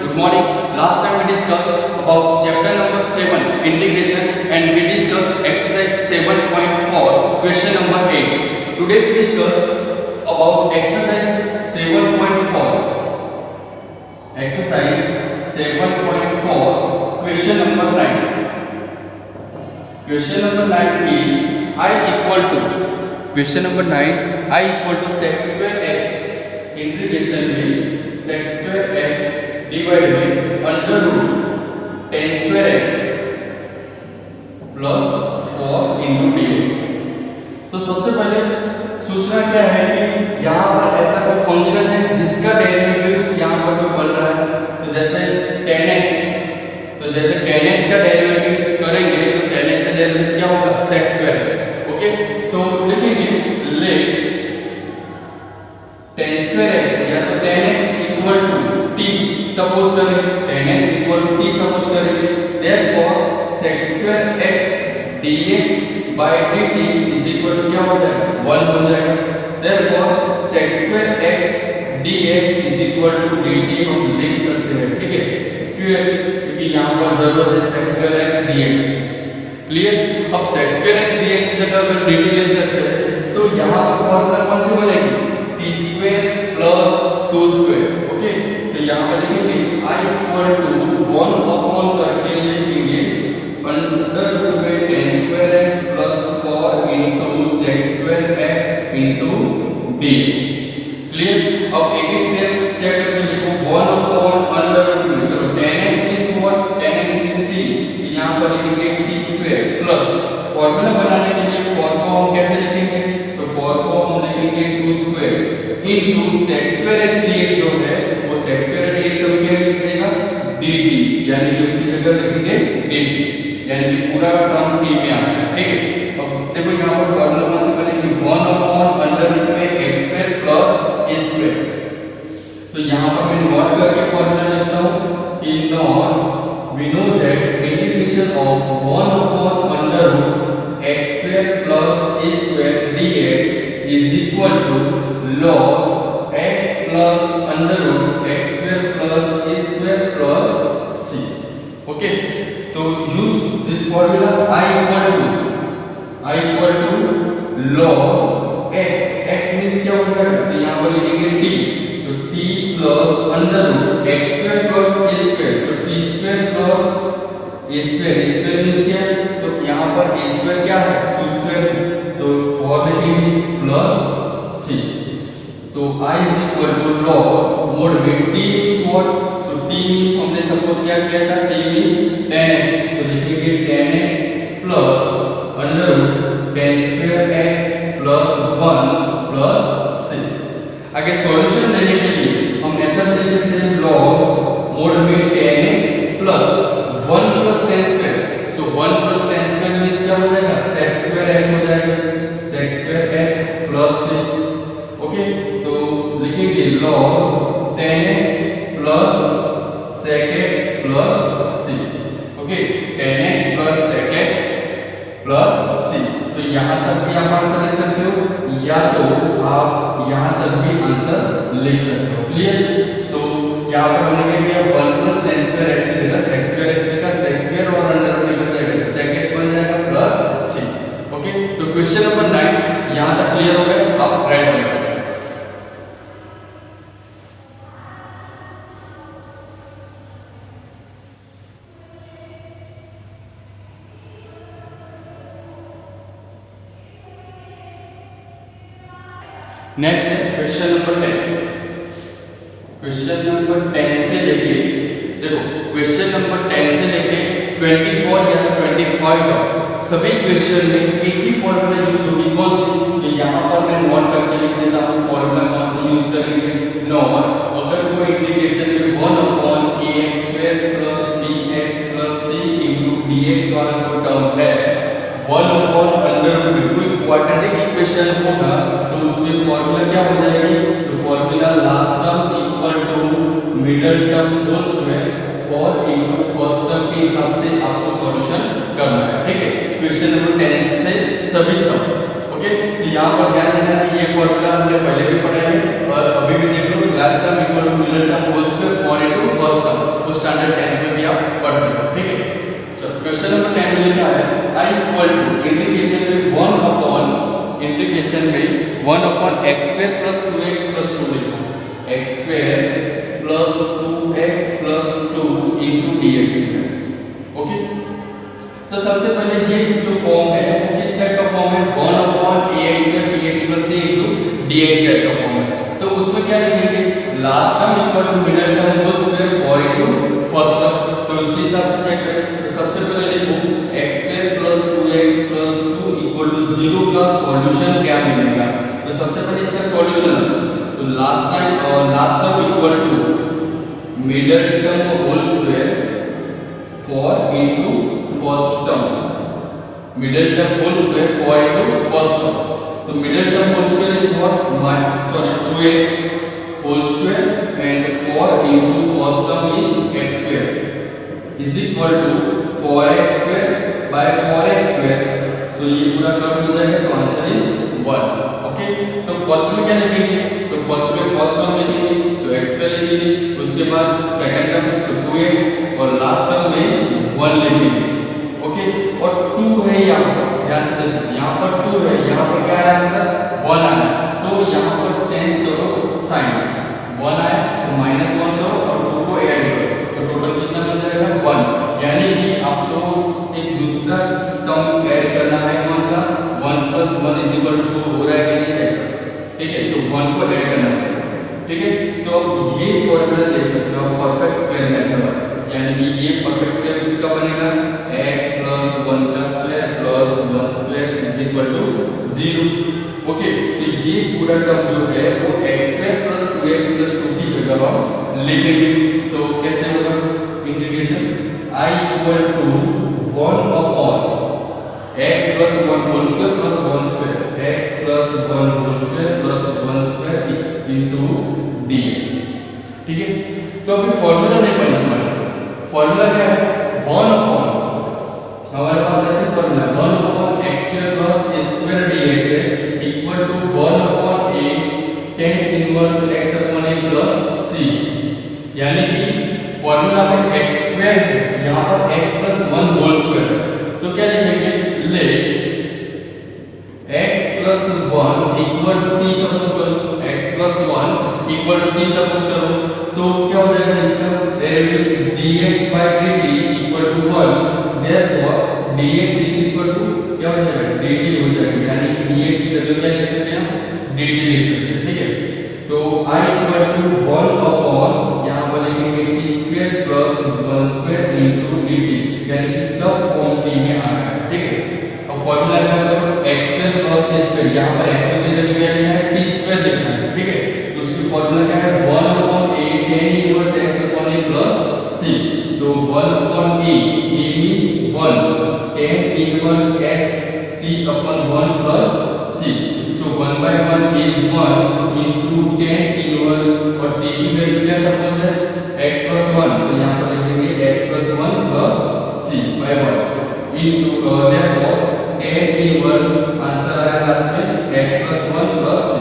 good morning. Last time we discussed about chapter number 7 integration and we discussed exercise 7.4 question number 8. Today we discuss about exercise 7.4. Exercise 7.4 question number 9. Question number 9 is I equal to question number 9 I equal to sec square x integration में sec square x divide में under root tan square x plus 4 into dx। तो सबसे पहले सूचना क्या है कि यहाँ पर ऐसा कोई फंक्शन है जिसका डेरिवेटिव यहाँ पर कोई बन रहा है। तो जैसे tan x का डेरिवेटिव करेंगे तो tan x का डेरिवेटिव क्या होगा sec square x। ओके, तो लिखेंगे लेट tan square x या तो tan x equal to t suppose करेंगे, tan x equal to t suppose करेंगे, therefore sec square x dx by dt is equal to क्या हो जाएगा 1 हो जाएगा। Therefore sec square x dx is equal to dt हम लिख सकते हैं। ठीक है, क्यों ऐसे? क्योंकि यहाँ पर जरूरत है sec square x dx। Clear? अब sec square x dx की जगह अगर dt ले सकते हैं तो यहाँ पर फॉर्मूला कौन सी बनेगी t square plus 2 square। Okay, तो यहाँ पर लिखेंगे I इक्वल टू 1 अपॉन करके लिखेंगे अंडर रूट में tan square x plus 4 into sec square x into dx। Clear? अब एक एक स्टेप चेक करके लिखो 1 अपॉन अंडर रूट में, चलो tan x is what, tan x is t, यहाँ पर लिखेंगे t square प्लस फॉर्मूला बनाने के लिए 4 को हम कैसे लिखेंगे, तो 4 को हम लिखेंगे 2 square into sec square x dx जो है वो sec square dx हम क्या लिखेगा dt, यानी कि उसकी जगह लिखेंगे dt, यानी कि पूरा टर्म t में आ गया। ठीक है, अब देखो यहाँ पर फॉर्मूला कौन सा बनेगी 1 अपॉन अंडर रूट में x square plus a square. तो यहाँ पर मैं नॉट करके फॉर्मूला लिखता हूँ कि not we know that integration of 1 upon under root x square plus a square dx is equal to log x plus under root x square plus a square plus c। Okay, तो use this formula I equal to log x, x means क्या हो जाएगा, तो यहाँ पर लिखेंगे t, तो t plus under root x square plus a square, so t square plus a square means क्या है, तो यहाँ पर a square क्या है 2 square, तो और लिखेंगे प्लस c। तो I is equal to log mode में t means what, so t means हमने सपोज क्या किया था, t means tan x, तो लिखेंगे tan x plus under root tan square x plus 1 plus c। आगे सॉल्यूशन लेने के लिए हम ऐसा लिख सकते हैं log मोड में tan x plus 1 plus tan square, so 1 plus tan square means क्या हो जाएगा sec square x हो जाएगा, sec square x plus c। Okay, तो लिखेंगे log tan x plus sec x plus c। Okay, tan x plus sec x plus c। तो यहाँ तक भी आप आंसर लिख सकते हो या तो आप यहाँ तक भी आंसर लिख सकते हो। क्लियर? तो यहाँ पर हमने क्या किया 1 plus tan square x की जगह sec square x लिखा, sec square और अंडर रूट निकल जाएगा, sec x बन जाएगा प्लस c। ओके, तो क्वेश्चन नंबर 9 यहाँ तक क्लियर हो गया, आप राइट करें। नेक्स्ट है क्वेश्चन नंबर 10। क्वेश्चन नंबर 10 से लेके देखो क्वेश्चन नंबर 10 से लेके 24 या 25 तक सभी क्वेश्चन में एक ही फॉर्मूला यूज होगी, कौन सी, तो यहाँ पर मैं नोट करके लिख देता हूँ फॉर्मूला कौन सी यूज करेंगे। नोट अगर कोई इंटीग्रेशन में 1 upon ax square plus bx plus c into dx वाला कोई टर्म है, 1 अपॉन अंडर रूट में कोई क्वाड्रेटिक इक्वेशन होगा तो उसमें फॉर्मूला क्या हो जाएगी, तो formula last term equal to middle term whole square 4 into first term के हिसाब से आपको सॉल्यूशन करना है। ठीक है, क्वेश्चन नंबर 10 से सभी सब। ओके, तो यहाँ पर ध्यान देना कि ये फॉर्मूला हमने पहले भी पढ़ा है और अभी भी देख लो last term equal to middle term whole square 4 into first term. X square plus 2x plus 2 लिखो, x square plus 2x plus 2 into D x. Okay, तो सबसे पहले ये जो फॉर्म है वो किस टाइप का फॉर्म है, 1/ax square bx plus c into dx type का फॉर्म है। तो उसमें क्या लिखेंगे, last term equal to middle term whole square 4 into first term. तो उसके हिसाब से चेक करें। तो सबसे पहले लिखो x square plus 2x plus 2 equal to 0 का सॉल्यूशन क्या मिलेगा। तो सबसे पहले इसका सॉल्यूशन है, तो last term equal to middle term whole square 4 into first term, middle term whole square 4 into first term. तो middle term whole square is what, 2x whole square and 4 into first term is x square is equal to 4x square by 4x square. So ये पूरा cut हो जाएगा, तो answer is 1। Okay, तो first में क्या लिखेंगे, तो फर्स्ट में फर्स्ट टर्म लिखेंगे, सो x स्क्वायर लिखेंगे, उसके बाद सेकंड टर्म तो 2x और लास्ट टर्म में 1 लिखेंगे। ओके, और 2 है यहाँ पर, ध्यान से देखो यहाँ पर 2 है, यहाँ पर क्या है आंसर 1 आया, तो यहाँ पर चेंज करो साइन, 1 आया तो -1 करो और 2 को ऐड करो, तो टोटल कितना मिल जाएगा 1। यानी कि आपको एक दूसरा टर्म ऐड करना है, कौन सा 1 + 1 = 2 हो रहा है कि नहीं चेक करो। ठीक है, तो 1 को ऐड करना है। ठीक है, तो अब ये फॉर्मूला देख सकते हो परफेक्ट स्क्वायर मेथड, यानी कि ये परफेक्ट स्क्वायर किसका बनेगा, x + 1 का square plus 1 square is equal to 0। Okay, तो ये पूरा टर्म जो है वो x square plus 2x plus 2 की जगह हम लिखेंगे। तो कैसे होगा integration, I equal to 1/x + 1 whole square plus 1 square, x + 1 whole square plus 1 square into dx। ठीक है, तो अभी फॉर्मूला नहीं बनना पड़ेगा। फॉर्मूला क्या है, 1/, हमारे पास ऐसे formula 1/x square plus a square dx है equal to 1/a tan inverse x upon a plus c। यानी कि फॉर्मूला में x स्क्वायर है, यहाँ पर x + 1 होल स्क्वायर, तो क्या लिखेंगे, let x + 1 equal to t suppose करो, x + 1 equal to t suppose करो, तो क्या हो जाएगा इसका derivative dx/dt equal to 1, therefore dx equal to क्या हो जाएगा dt हो जाएगा, यानी dx की वैल्यू क्या लिख सकते हैं हम, dt लिख सकते हैं। ठीक है, तो I इक्वल टू 1/, यहाँ पर लिखेंगे t square plus 1 square into dt, यानी कि सब फॉर्म t में आ गया। ठीक है, अब फॉर्मूला क्या होगा, x square plus a square, यहाँ पर x स्क्वायर की जगह क्या लिखना है, t स्क्वायर लिखना है। ठीक है, तो उसकी फॉर्मूला क्या है, 1/a tan inverse x upon a plus c। तो 1/a, a means 1, tan inverse x t upon 1 plus c। So 1/1 is 1 into tan inverse, और t की वैल्यू क्या सपोज है x + 1, तो यहाँ पर लिख देंगे x + 1 plus c by 1 into therefore tan inverse, answer आया लास्ट में x + 1 प्लस c।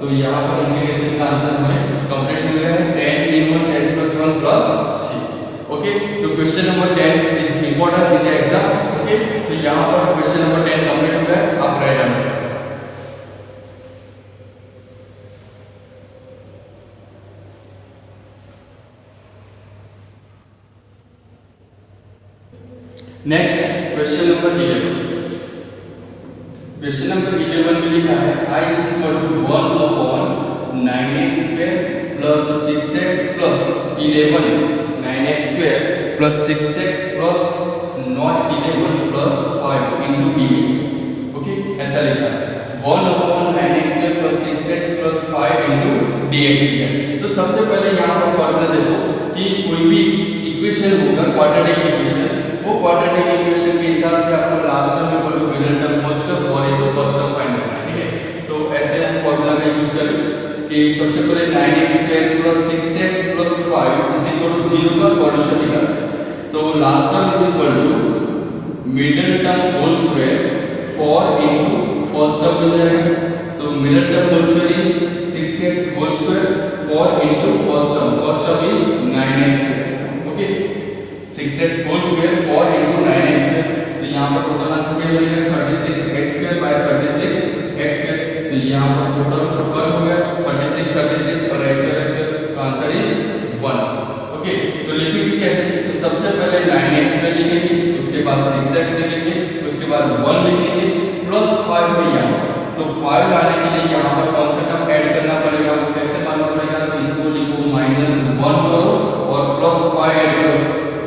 तो यहाँ पर इंटीग्रेशन का आंसर हमें कंप्लीट मिल गया है, tan inverse x + 1 plus c। Okay, तो question number 10 is important in the exam. Okay, तो यहाँ पर क्वेश्चन नंबर 10 कंप्लीट हो गया, आप right answer. Next question number 11। Question number 11 में लिखा है I = 1/9x square plus 6x plus 11, 9x square plus 6x plus not 11 plus 5 into dx। Okay, ऐसा लिखा है 1/9x square plus 6x plus 5 into dx किया। तो सबसे पहले यहाँ पर फॉर्मूला देखो कि कोई भी इक्वेशन होगा क्वाड्रेटिक इक्वेशन, वो क्वाड्रेटिक इक्वेशन के हिसाब से आपको last term equal to middle term whole square 4 into first term find करना है। ठीक है, तो ऐसे हम फॉर्मूला का यूज करें कि सबसे पहले 9x square plus 6x plus 5 is equal to 0 का सॉल्यूशन निकालना है। तो last term is equal to middle term whole square 4 into first term मिल जाएगा, तो middle term whole square is 6x whole square 4 into first term is 9x square. Okay, 6x whole square 4 into 9x square, तो यहाँ पर total answer क्या मिलेगा 36x square by 36x square. तो यहाँ पर टोटल तो लिखेंगे कैसे? तो सबसे पहले 9x लिखेंगे, उसके बाद 6x लिखेंगे, उसके बाद 1 लिखेंगे प्लस 5 है यहाँ। तो 5 लाने के लिए यहाँ पर कौन सा टर्म ऐड करना पड़ेगा, वो कैसे मालूम पड़ेगा? तो इसको लिखो -1 करो और प्लस 5 ऐड करो,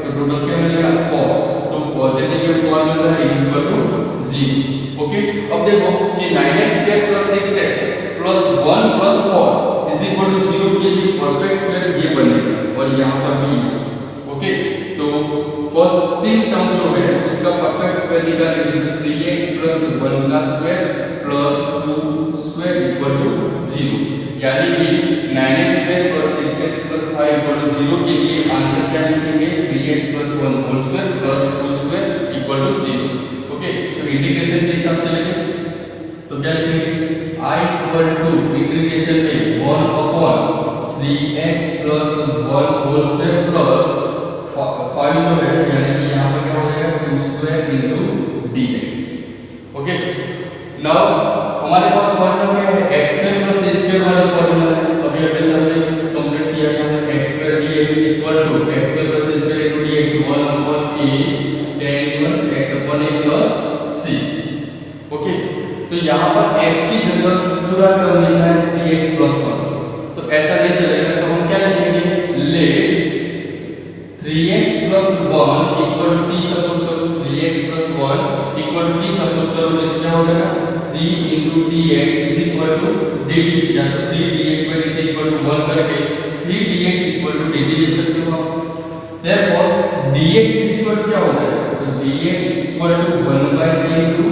तो टोटल क्या मिलेगा 4। तो पॉजिटिव फॉर्मूला है इक्वल टू 0। ओके, अब देखो कि 9x² plus 6x plus 1 plus 4 is equal to 0 के लिए परफेक्ट स्क्वायर ये बनेगा और यहाँ पर भी। ओके, तो फर्स्ट तीन टर्म जो है उसका परफेक्ट स्क्वायर निकालेंगे, तो 3x प्लस 1 का square plus 2 square equal to 0, यानी कि 9x² plus 6x plus 5 equal to 0 के लिए आंसर क्या लिखेंगे? 3x plus 1 whole square plus 2 square equal to 0। Okay, तो इंटीग्रेशन के हिसाब से लिखें तो क्या लिखेंगे? I इक्वल टू इंटीग्रेशन में 1 upon 3x plus 1 whole square plus 5 जो है, यानी कि यहाँ पर क्या हो जाएगा 2 square into dx। Okay, now हमारे पास फॉर्मूला क्या है? x² प्लस c² वाला फॉर्मूला है। अभी हमने सबने कंप्लीट किया था, x² dx equal to x² plus c² into dx 1 upon a tan inverse x upon a plus c। Okay, तो यहाँ पर x की जगह पूरा टर्म लिखा है 3x प्लस 1, तो ऐसा नहीं चलेगा, तो हम क्या लिखेंगे? Let 3x plus 1 equal to t suppose करो, 3x plus 1 equal to t suppose करो, तो क्या हो जाएगा? 3 into dx is equal to dt, या तो 3 dx by dt equal to 1 करके 3 dx इक्वल टू dt लिख सकते हो आप। Therefore dx is equal to क्या हो जाएगा? तो dx equal to 1/3 into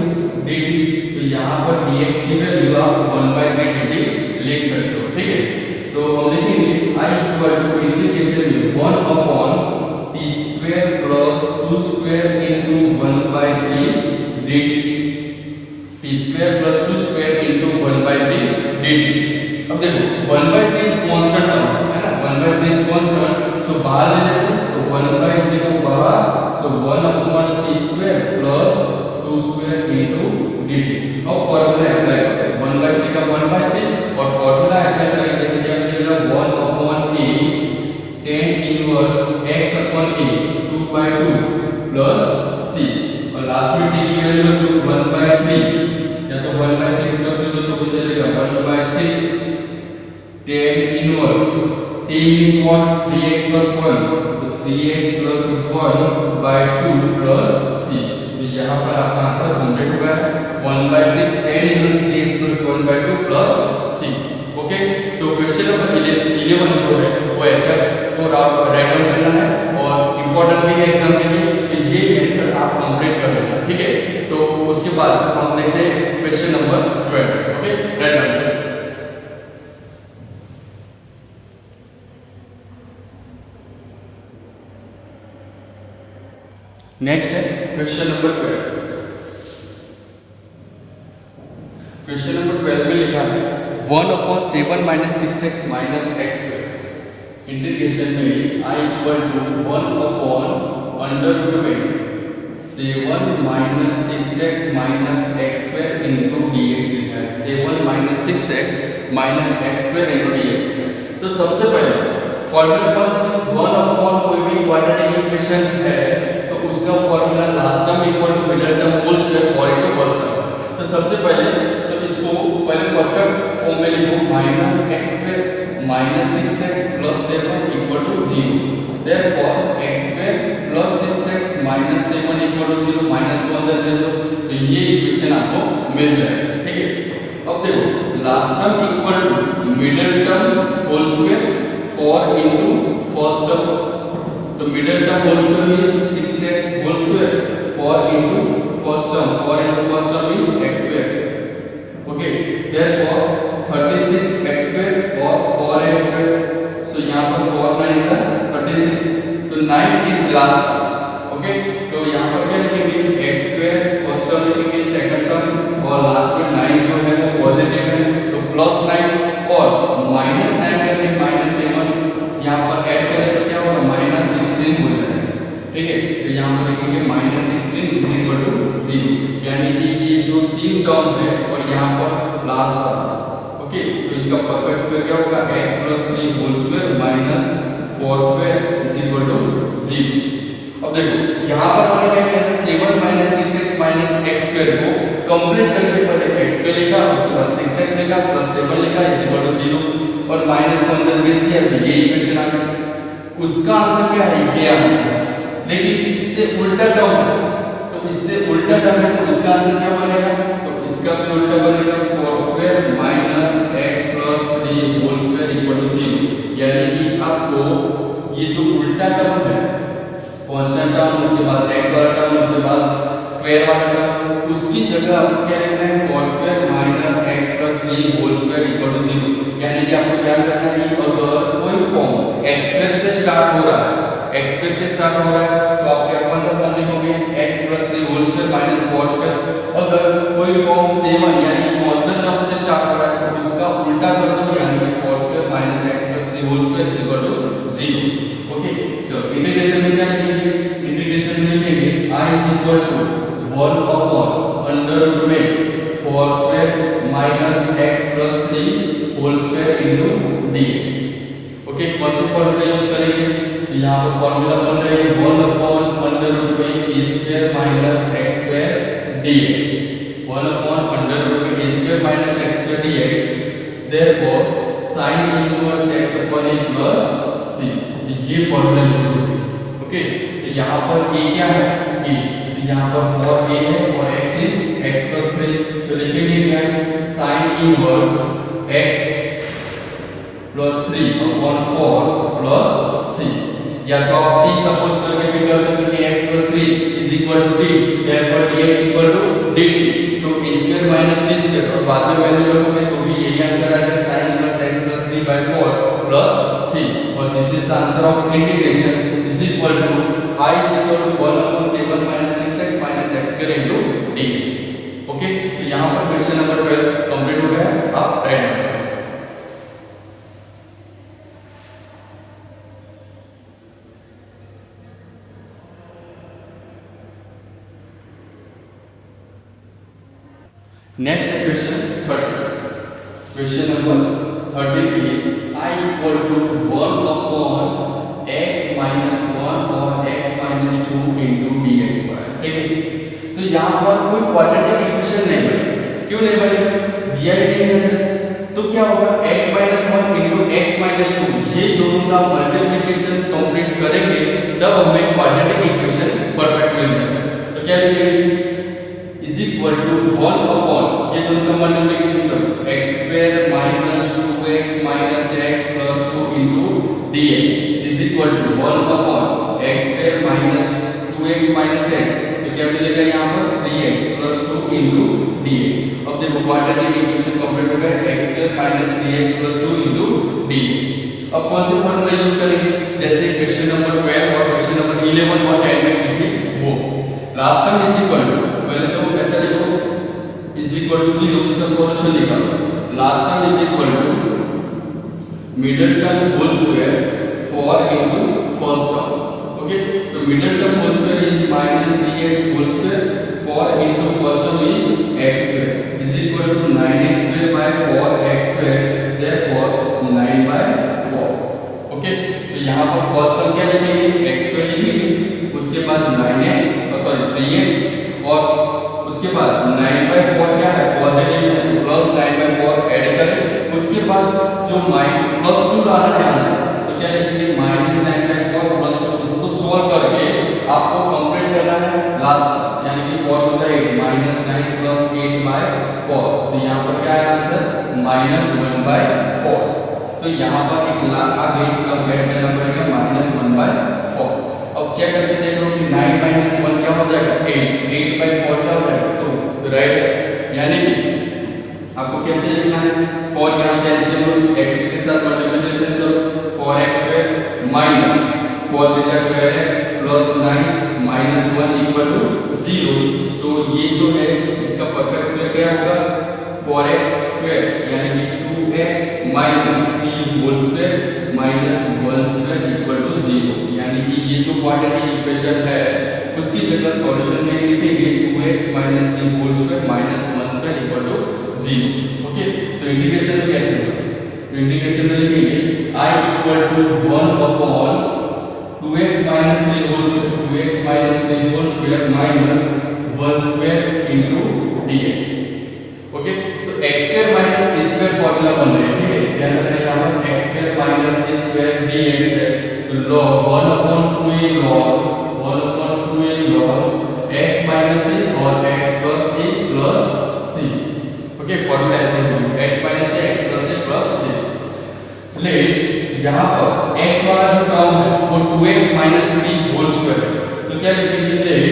dt, तो यहाँ पर dx की वैल्यू आप 1/3 dt लिख सकते हो। ठीक है, तो हम लिखेंगे I इक्वल टू इंटीग्रेशन में 1 upon t square plus 2 square into 1/3 dt, t square plus 2 square into 1/3 dt। अब देखो 1/3 इज कांस्टेंट टर्म है ना, 1/3 इज कांस्टेंट, सो बाहर ले लेते हैं, तो 1/3 को बाहर, सो 1 upon t square plus 2 square into dt। अब फार्मूला अप्लाई करते हैं, 1/3 का 1/3 और फार्मूला अप्लाई करेंगे तो क्या मिलेगा? 1 upon a tan inverse x upon a 2/2 plus c, और लास्ट में t की वैल्यू रख दो 1/3, या तो 1/6 कर दो तो भी चलेगा, 1/6 tan inverse t is what? 3x plus 1, तो 3x प्लस 1/2 प्लस c। तो यहाँ पर आपका आंसर कंप्लीट हो गया, 1/6 tan inverse 3x plus 1/2 plus c। Okay, तो क्वेश्चन नंबर 11 जो है वो ऐसा और आप राइट डाउन करना है और इम्पोर्टेंट भी है एग्जाम के लिए, तो ये मेथड आप कंप्लीट कर लेना। ठीक है, तो उसके बाद हम देखते हैं question number 12। Okay, write down. Next है क्वेश्चन नंबर 12। क्वेश्चन नंबर 12 में लिखा है 1/7 - 6x - x²। इंटीग्रेशन में I इक्वल टू 1/√में 7 - 6x - x² इनटू dx लिखा है, 7 - 6x - x² इनटू dx। तो सबसे पहले फॉर्मूला कौन सा? 1/, कोई भी क्वाड्रेटिक इक्वेशन है तो उसका formula last term equal to middle term whole square four into first term. तो सबसे पहले तो इसको पहले परफेक्ट फॉर्म में लिखो -x² - 6x + 7 equal to 0। Therefore x² + 6x - 7 equal to 0, minus को अंदर दे दो तो ये इक्वेशन आपको मिल जाएगा। ठीक है, अब देखो last term equal to middle term whole square four into first term, तो middle term whole square means 6x whole square four into first term, four into first term means x²। Okay, therefore 36x² और 4x², सो यहां पर 4 9 is 36, तो 9 is last term. Okay, तो यहां पर क्या लिखेंगे? x² फर्स्ट टर्म लिखेंगे, सेकंड टर्म और लास्ट में 9 जो है वो पॉजिटिव है, तो +9 और -9 करके -7 यहां पर ऐड करें तो क्या होगा? -16 हो जाएगा। ठीक है, तो यहां पर लिखेंगे -16 इज इक्वल टू 0, यानी कि ये जो तीन टर्म है और यहां पर लास्ट टर्म। ओके, तो इसका परफेक्ट स्क्वायर क्या होगा? x + 3 whole square - 4² is is equal to 0। अब देखो यहाँ पर हमने क्या किया था 7 minus 6x minus x square को कंप्लीट करके पहले x स्क्वायर लिखा, उसके बाद 6x लिखा प्लस 7 लिखा इज इक्वल टू 0 और माइनस को अंदर भेज दिया तो ये इक्वेशन आ गया। उसका आंसर क्या है, ये आंसर है। लेकिन इससे उल्टा टर्म है, तो इससे उल्टा टर्म है तो इसका आंसर क्या बनेगा, तो इसका भी उल्टा बनेगा 4 square minus x plus 3 whole square equal to 0। यानी कि आपको ये जो उल्टा टर्म है कांस्टेंट टर्म, उसके बाद x वाला टर्म, उसके बाद स्क्वायर वाला टर्म, उसकी जगह आपको क्या लिखना है 4 square minus x plus 3 whole square equal to 0। यानी कि आपको याद रखना है कि अगर कोई फॉर्म x स्क्वायर से स्टार्ट हो रहा है, x स्क्वायर से स्टार्ट हो रहा है तो आप क्या कौन सा फॉर्म लिखोगे x plus 3 whole square minus 4 square. अगर कोई फॉर्म 7 यानी कांस्टेंट टर्म से स्टार्ट हो रहा है तो उसका उल्टा कर दो, यानी कि 4 square minus x plus 3 whole square is equal to 0। Okay, चलो इंटीग्रेशन में क्या लिखेंगे, इंटीग्रेशन में लिखेंगे I is equal to 1 upon under root में 4 square minus x plus 3 whole square into dx। Okay, कौन सी फॉर्मूला यूज करेंगे, यहाँ पर फॉर्मूला बन रही है 1 upon under root में a square minus x square dx। 1 upon under root में a square minus x square dx, therefore sin inverse x upon a plus c, ये फॉर्मूला यूज होगी। ओके, यहाँ पर a क्या है, a, यहाँ पर 4a है और x इज x plus 3, तो लिखेंगे क्या sin inverse x plus 3 upon 4 plus c। या तो आप t सपोज करके भी कर सकते हैं कि x plus 3 is equal to t, therefore dx equal to dt, so a square minus t square, और बाद में वैल्यू रखोगे तो भी यही आंसर आएगा sin inverse x plus 3 by 4 plus c, और this is the answer of integration is equal to I is equal to 1 upon 7 minus 6x minus x square into dx। Okay, तो यहाँ पर question number 12 complete हो गया, आप right करें। Next question 13, question number 13 is I equal to 1 upon x minus 1 और x minus 2 into dx square. ठीक है, तो यहाँ पर कोई क्वाड्रेटिक इक्वेशन नहीं बनेगा, क्यों नहीं बनेगा, दिया ही नहीं है, तो क्या होगा x minus 1 into x minus 2 ये दोनों का मल्टीप्लिकेशन कंप्लीट करेंगे तब हमें क्वाड्रेटिक इक्वेशन परफेक्ट मिल जाएगा। तो क्या लिखेंगे is equal to 1 upon ये दोनों का मल्टीप्लिकेशन करो x square minus 2x minus x plus 2 into dx is equal to 1 upon x square minus 2x minus x, तो क्या मिलेगा यहाँ पर 3x plus 2 into dx। अब देखो क्वाड्रेटिक इक्वेशन कंप्लीट हो गया x square minus 3x plus 2 into dx। अब कौन से फॉर्मूला यूज करेंगे, जैसे क्वेश्चन नंबर 12 और क्वेश्चन नंबर 11 और 10 में की थी वो, last term is equal to, पहले तो ऐसा लिखो इज इक्वल टू 0, इसका सॉल्यूशन निकालो, last term is equal to middle term whole square 4 into first term. Okay, तो middle term whole square is minus 3x whole square, 4 into first term is x square is equal to 9x square by 4x square, therefore 9 by 4। Okay, तो यहाँ पर first term क्या लिखेंगे x square लिखेंगे, उसके बाद 9x sorry 3x और उसके बाद 9 by 4 क्या है पॉजिटिव है, प्लस 9 by 4 ऐड करें, उसके बाद जो प्लस 2 लाना है आंसर, तो क्या लिखेंगे माइनस 9 by 4 प्लस 2, इसको सोल्व करके आपको कंप्लीट करना है लास्ट, यानी कि 4 टू 8 माइनस 9 प्लस 8 by 4, तो यहाँ पर क्या है आंसर माइनस 1 by 4। तो यहाँ पर एक आगे टर्म ऐड करना पड़ेगा माइनस 1 by 4। अब चेक करके देख लो कि 9 minus 1 क्या हो जाएगा 8, 8 by 4 क्या हो जाएगा 2, राइट है, यानी कि आपको कैसे लिखना है 4 यहाँ से एलसीएम लो, x के साथ मल्टीप्लिकेशन करो 4x square minus 4 3 12x plus 9 minus 1 equal to 0। So ये जो है इसका परफेक्ट स्क्वायर क्या होगा 4x स्क्वायर, यानी कि 2x minus 3 whole square minus 1 square equal to 0। यानी कि ये जो क्वाड्रेटिक इक्वेशन है उसकी जगह सॉल्यूशन में लिखेंगे 2x minus 3 whole square minus 1 square equal to 0। Okay, तो इंटीग्रेशन कैसे होगा, तो इंटीग्रेशन में लिखेंगे I equal to 1 upon 2 3 whole square minus 1 square into dx। Okay, तो x square minus a square formula बन रहा है, ठीक है। ध्यान रखना यहां पर x square minus a square dx है, तो log 1/2a log 1/2a log x minus a और x plus a plus c। Okay, formula ऐसे होगा x minus a x plus a plus c। Let यहाँ पर x वाला जो term है वो 2x माइनस 3 होल स्क्वायर है, तो क्या लिखेंगे let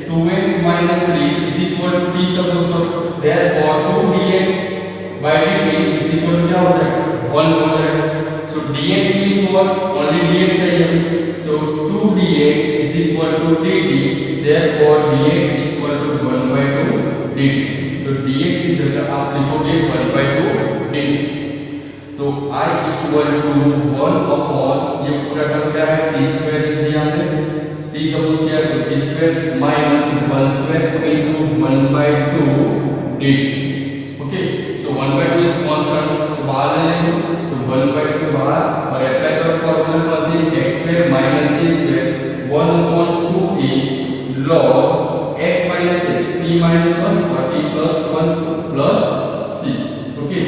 2x minus 3 is equal to t suppose करो, therefore 2dx by dt is equal to क्या हो जाएगा 1 हो जाएगा। So dx means what, only dx चाहिए, तो 2dx is equal to dt, therefore dx equal to 1/2 dt। तो dx की जगह आप लिखोगे 1/2 dt। तो I इक्वल टू 1 अपॉन ये पूरा टर्म क्या है t स्क्वायर लिख दिया हमने, t सपोज किया so t square minus 1 square into 1/2 dt। Okay, so 1/2 is constant, so बाहर ले लेंगे तो 1/2 बाहर और अप्लाई करो फार्मूला पर से x square minus a square 1/2a log x minus a t minus 1 और t plus 1 plus c। Okay,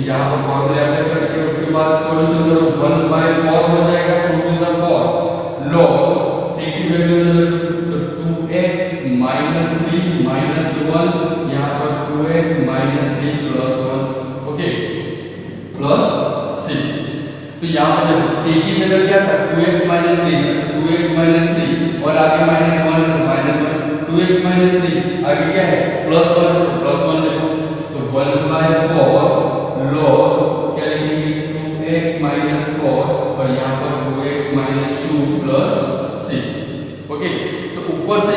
यहाँ पर फॉर्मूला अप्लाई करके उसके बाद सॉल्यूशन करो 1/4 हो जाएगा, 2 टू द 4 log t की वैल्यू तो 2x माइनस 3 माइनस 1, यहाँ पर 2x minus 3 plus 1। Okay, plus c। तो यहाँ पर देखो t की जगह क्या था 2x माइनस 3 था, 2x माइनस 3 और आगे माइनस 1 है माइनस 1, 2x माइनस 3 आगे क्या है प्लस 1 तो प्लस 1 देखो, तो 1/4 log क्या लिखेंगे 2x माइनस 4 और यहाँ पर 2x minus 2 plus c। Okay, तो ऊपर से